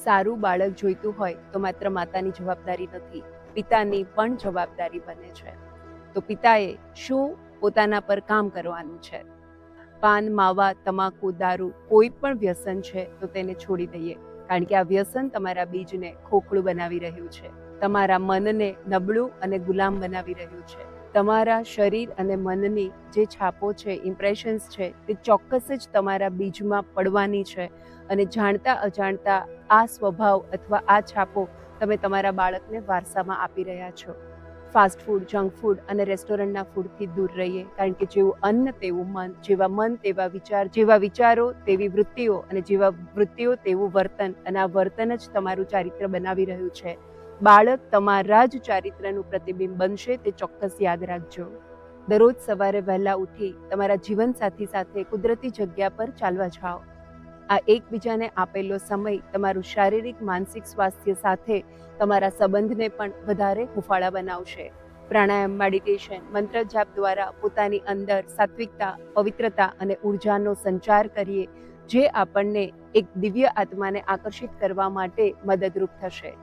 સારું બાળક જોઈતું હોય તો માત્ર માતાની જવાબદારી નથી, પિતાની પણ જવાબદારી બને છે. તો પિતાએ શું પોતાના પર કામ કરવાનું છે? પાન, માવા, તમાકુ, દારૂ કોઈ પણ વ્યસન છે તો તેને છોડી દઈએ, કારણ કે આ વ્યસન તમારા બીજને ખોખલું બનાવી રહ્યું છે, તમારા મનને નબળું અને ગુલામ બનાવી રહ્યું છે. તમારા શરીર અને મનની જે છાપો છે, ઇમ્પ્રેશન્સ છે, તે ચોક્કસ જ તમારા બીજમાં પડવાની છે અને જાણતા અજાણતા આ સ્વભાવ અથવા આ છાપો તમે તમારા બાળકને વારસામાં આપી રહ્યા છો. ફાસ્ટ ફૂડ, જંક ફૂડ અને રેસ્ટોરન્ટના ફૂડથી દૂર રહીએ, કારણ કે જેવું અન્ન તેવું મન, જેવા મન તેવા વિચાર, જેવા વિચારો તેવી વૃત્તિઓ અને જેવા વૃત્તિઓ તેવું વર્તન, અને આ વર્તન જ તમારું ચારિત્ર બનાવી રહ્યું છે. બાળક તમારા જ ચારિત્રનું પ્રતિબિંબ બનશે, તે ચોક્કસ યાદ રાખજો. દરરોજ સવારે વહેલા ઉઠી તમારા જીવનસાથી સાથે કુદરતી જગ્યા પર ચાલવા જાઓ. આ એકબીજાને આપેલો સમય તમારું શારીરિક માનસિક સ્વાસ્થ્ય સાથે તમારા સંબંધને પણ વધારે હુંફાળા બનાવશે. પ્રાણાયામ, મેડિટેશન, મંત્ર જાપ દ્વારા પોતાની અંદર સાત્વિકતા, પવિત્રતા અને ઉર્જાનો સંચાર કરીએ, જે આપણને એક દિવ્ય આત્માને આકર્ષિત કરવા માટે મદદરૂપ થશે.